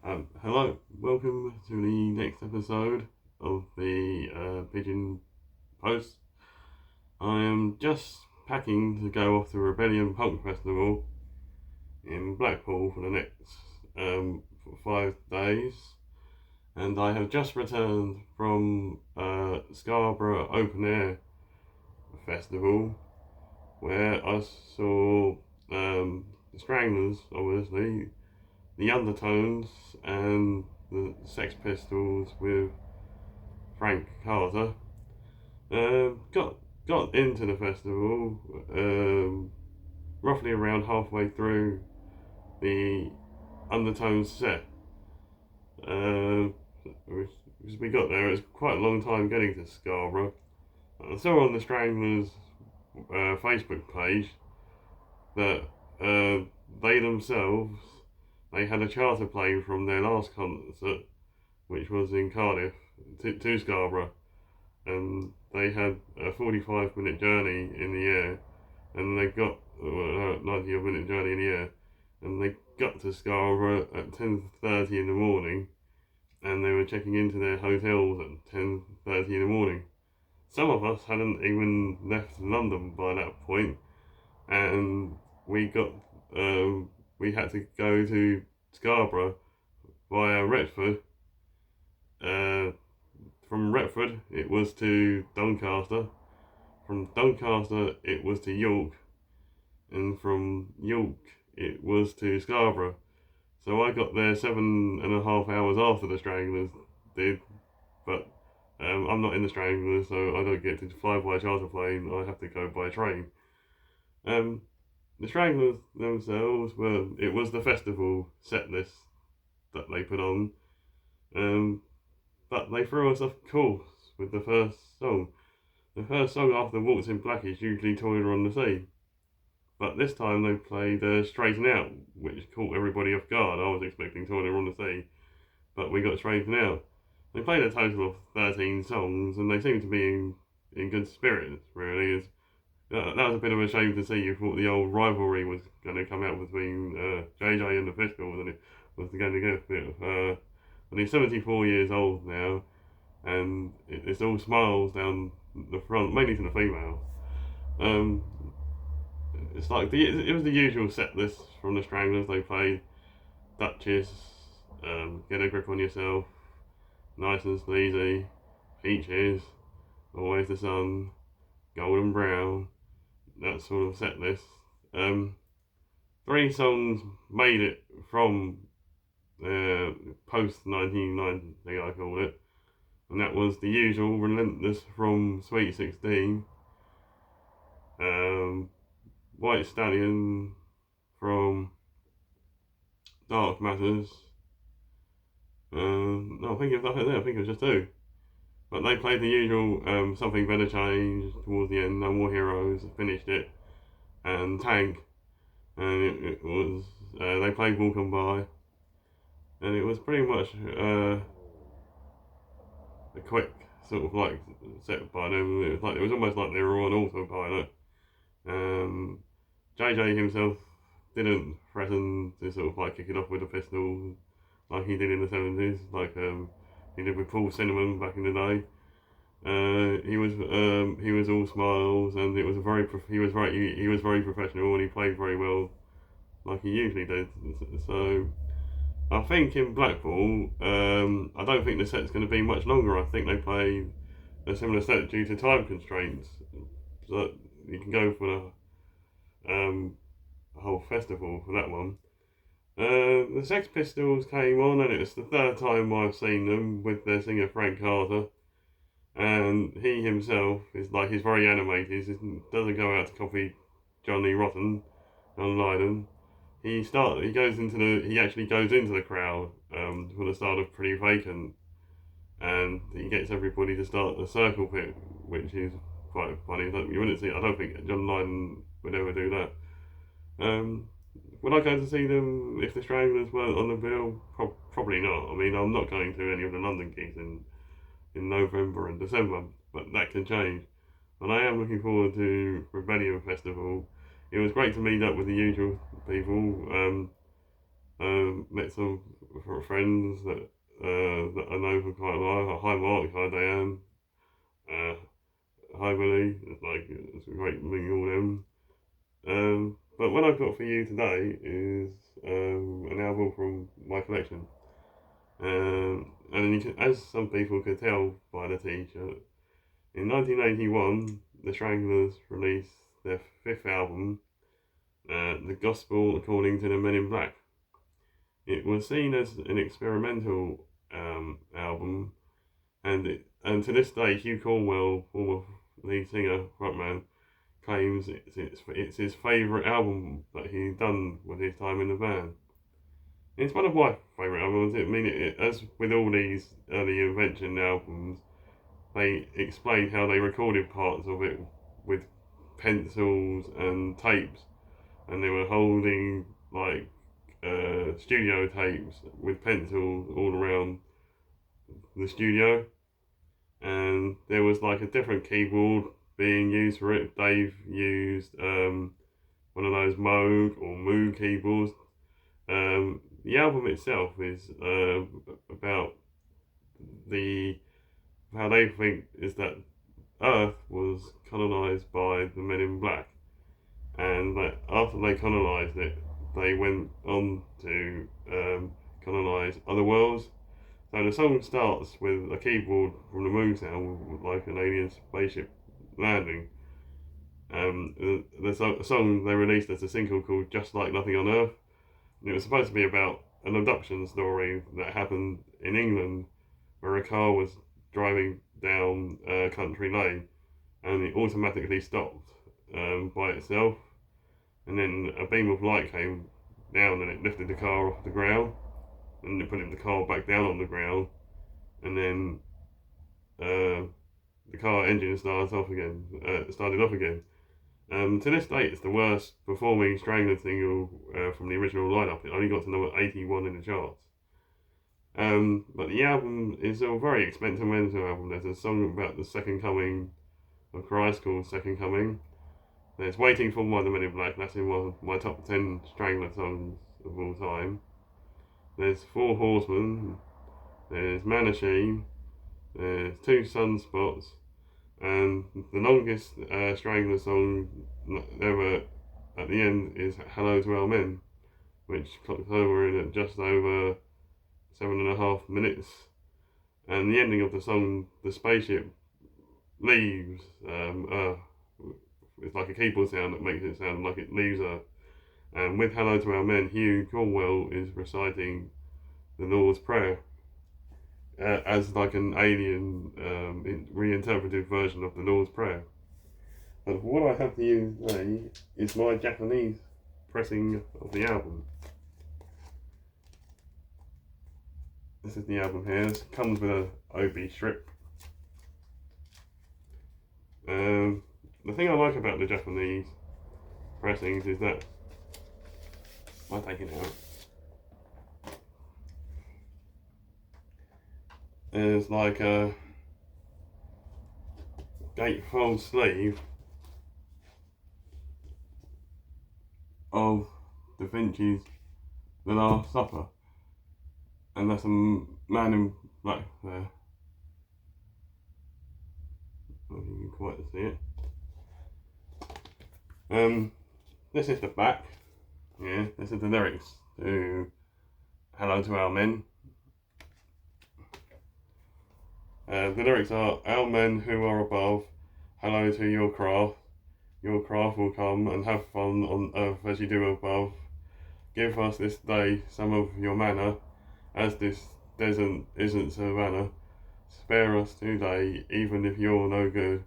Hello, welcome to the next episode of the Pigeon Post. I am just packing to go off to Rebellion Punk Festival in Blackpool for the next 5 days, and I have just returned from Scarborough Open Air Festival where I saw the Stranglers, obviously, the Undertones, and the Sex Pistols with Frank Carter. Got into the festival roughly around halfway through the Undertones set. Uh, as we got there, it was quite a long time getting to Scarborough. I saw on the Stranglers Facebook page that they themselves they had a charter plane from their last concert, which was in Cardiff, to Scarborough, and they had a 45-minute journey in the air, and they got 90-minute journey in the air, and they got to Scarborough at 10:30 in the morning, and they were checking into their hotels at 10:30 in the morning. Some of us hadn't even left London by that point, and we got we had to go to Scarborough via Retford. Uh, from Retford, it was to Doncaster. From Doncaster, it was to York, and from York, it was to Scarborough. So I got there 7.5 hours after the Stranglers did, but I'm not in the Stranglers, so I don't get to fly by charter plane. I have to go by train. Um, the Stranglers themselves it was the festival set list that they put on, but they threw us off course with the first song. The first song after Waltz in Black is usually Toiler on the Sea, but this time they played Straighten Out, which caught everybody off guard. I was expecting Toiler on the Sea, but we got Straighten Out. They played a total of 13 songs, and they seemed to be in good spirits, really. That was a bit of a shame to see. You thought the old rivalry was going to come out between JJ and the Pistols, and it was going to get a bit of. And he's 74 years old now, and it's all smiles down the front, mainly to the female. Um, it's like it was the usual set list from the Stranglers. They played Duchess, Get a Grip on Yourself, Nice and Sleazy, Peaches, Always the Sun, Golden Brown, that sort of set list. Three songs made it from post 1990, I call it, and that was the usual Relentless from Sweet 16, White Stallion from Dark Matters. No, I think it was nothing there. I think it was just two. But they played the usual Something Better Change towards the end. No More Heroes finished it, and Tank, and it was they played Walk On By, and it was pretty much a quick sort of like set by them. It was almost like they were on autopilot. JJ himself didn't threaten to sort of like kick it off with a pistol like he did in the 70s, like he did with Paul Cinnamon back in the day. He was all smiles, and it was he was very professional, and he played very well like he usually did. So I think in Blackpool, I don't think the set's going to be much longer. I think they play a similar set due to time constraints, so you can go for the whole festival for that one. The Sex Pistols came on, and it's the third time I've seen them with their singer Frank Carter, and he himself he's very animated. He doesn't go out to copy Johnny Rotten, John Lydon. He actually goes into the crowd for the start of Pretty Vacant, and he gets everybody to start the circle pit, which is quite funny. You wouldn't see. I don't think John Lydon would ever do that. Would I go to see them if the Stranglers weren't on the bill? Probably not. I mean, I'm not going to any of the London gigs in November and December, but that can change. And I am looking forward to Rebellion Festival. It was great to meet up with the usual people. met some friends that I know for quite a while. Hi Mark, hi Diane, uh, hi Willie. It's great meeting all them. But what I've got for you today is an album from my collection. And you can, as some people could tell by the t-shirt, in 1981, the Stranglers released their fifth album, The Gospel According to the Meninblack. It was seen as an experimental album, and to this day, Hugh Cornwell, former lead singer, frontman, claims it's his favourite album that he's done with his time in the band. It's one of my favourite albums. As with all these early Invention albums, they explain how they recorded parts of it with pencils and tapes, and they were holding studio tapes with pencils all around the studio, and there was like a different keyboard being used for it. Dave used one of those Moog or Moog keyboards. The album itself is about how they think is that Earth was colonised by the Men in Black, and that after they colonised it, they went on to colonise other worlds. So the song starts with a keyboard from the moon sound, with like an alien spaceship landing. The song they released as a single called "Just Like Nothing on Earth." And it was supposed to be about an abduction story that happened in England, where a car was driving down a country lane, and it automatically stopped by itself, and then a beam of light came down and it lifted the car off the ground, and it put the car back down on the ground, and then the car engine started off again. To this date, it's the worst performing Strangler single from the original lineup. It only got to number 81 in the charts. But the album is a very experimental album. There's a song about the second coming of Christ called Second Coming. There's Waiting for One, the Men in Black. That's in my top 10 Strangler songs of all time. There's Four Horsemen. There's Machine. There's Two Sunspots. And the longest Strangler song ever at the end is Hello to Our Men, which clocks over in at just over 7.5 minutes. And the ending of the song, the spaceship leaves Earth. It's like a keyboard sound that makes it sound like it leaves Earth. And with Hello to Our Men, Hugh Cornwell is reciting the Lord's Prayer as like an alien reinterpreted version of the Lord's Prayer. And what I have to use today is my Japanese pressing of the album. This is the album here. It comes with a OB strip. The thing I like about the Japanese pressings is that I take it out. There's like a gatefold sleeve of Da Vinci's The Last Supper, and that's a man in black there. I don't think you can quite see it. This is the back. Yeah, this is the lyrics to Hello to Our Men. The lyrics are: Our men who are above, hello to your craft. Your craft will come and have fun on earth as you do above. Give us this day some of your manna, as this desert isn't savannah. Spare us today, even if you're no good.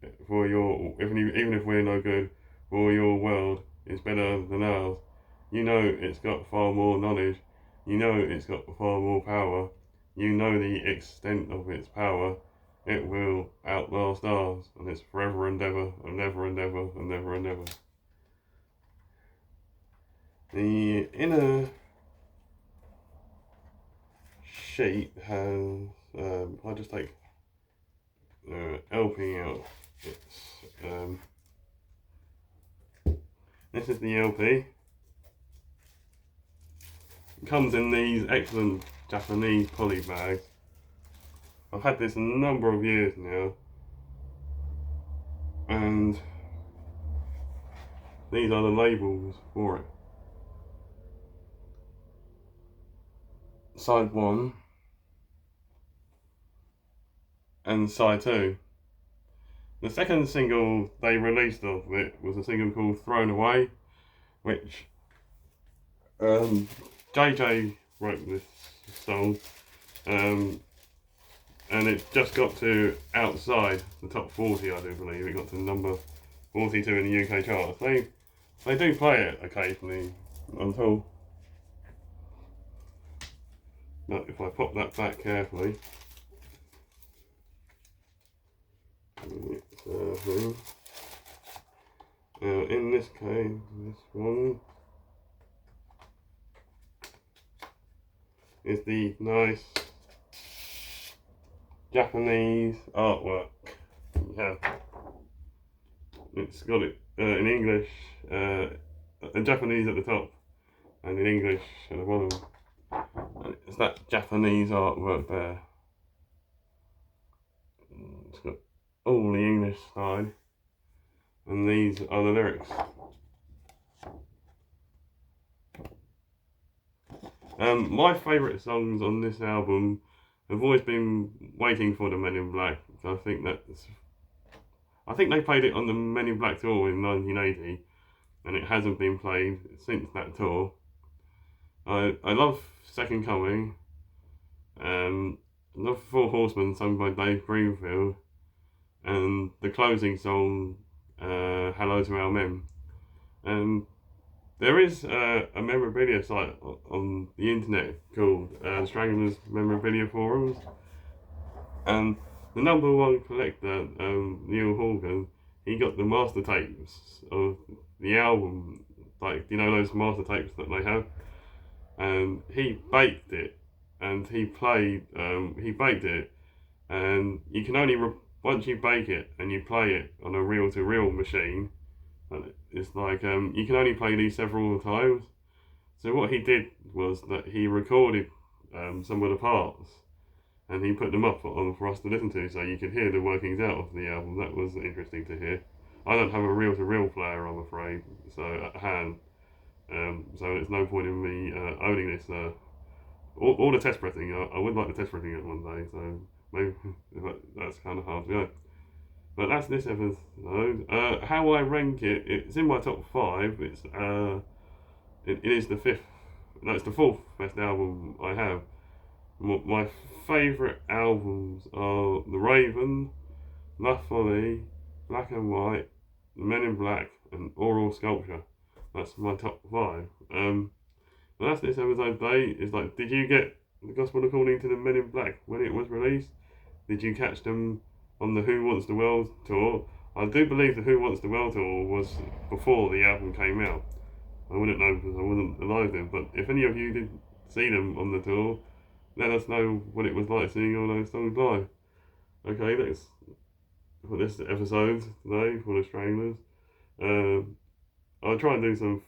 Even if we're no good, for your world is better than ours. You know it's got far more knowledge. You know it's got far more power. You know the extent of its power. It will outlast ours, and it's forever and ever, and ever and ever, and ever and ever. The inner sheet has, I just take LP out. This is the LP. comes in these excellent Japanese poly bags. I've had this a number of years now, and these are the labels for it. Side 1 and side 2. The second single they released of it was a single called Thrown Away, which JJ wrote this song, and it just got to outside the top 40, I do believe. It got to number 42 in the UK charts. They do play it occasionally on tour. But if I pop that back carefully, in this case, this one is the nice Japanese artwork. Yeah, it's got it in English, and Japanese at the top, and in English at the bottom. And it's that Japanese artwork there. It's got all the English side, and these are the lyrics. My favourite songs on this album have always been Waiting for the Meninblack. I think they played it on the Meninblack tour in 1980, and it hasn't been played since that tour. I love Second Coming, I love Four Horsemen sung by Dave Greenfield, and the closing song, Hello to Our Men. There is a memorabilia site on the internet called Stranglers Memorabilia Forums, and the #1 collector, Neil Horgan, he got the master tapes of the album, like, you know, those master tapes that they have, and he baked it, and he baked it, and you can only, once you bake it and you play it on a reel-to-reel machine, it's like, you can only play these several times. So what he did was that he recorded some of the parts, and he put them up on for us to listen to, so you could hear the workings out of the album. That was interesting to hear. I don't have a reel-to-reel player, I'm afraid, so at hand, so there's no point in me owning this. All the test pressing, I would like the test pressing it one day, so maybe that's kind of hard to go. But that's this episode. How I rank it, it's in my top 5. It is the 5th, no, it's the 4th best album I have. My favourite albums are The Raven, La Folie, Black and White, Meninblack, and Oral Sculpture. That's my top 5. But that's this episode today. It's like, did you get the Gospel According to the Meninblack when it was released? Did you catch them on the Who Wants the World tour? I do believe the Who Wants the World tour was before the album came out. I wouldn't know because I wasn't alive then, but if any of you did see them on the tour, let us know what it was like seeing all those songs live. Okay, that's for this episode today for the Stranglers. I'll try and do some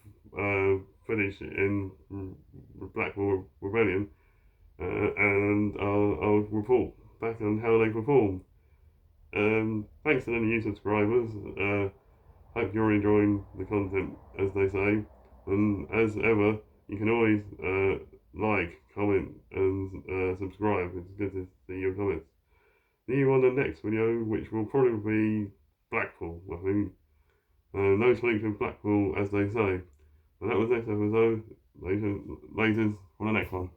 footage in Blackwall Rebellion, and I'll report back on how they performed. Thanks to the new subscribers. Hope you're enjoying the content, as they say. And as ever, you can always like, comment, and subscribe. It's good to see your comments. See you on the next video, which will probably be Blackpool, I think. No sleep in Blackpool, as they say. And that was this episode. Later on the next one.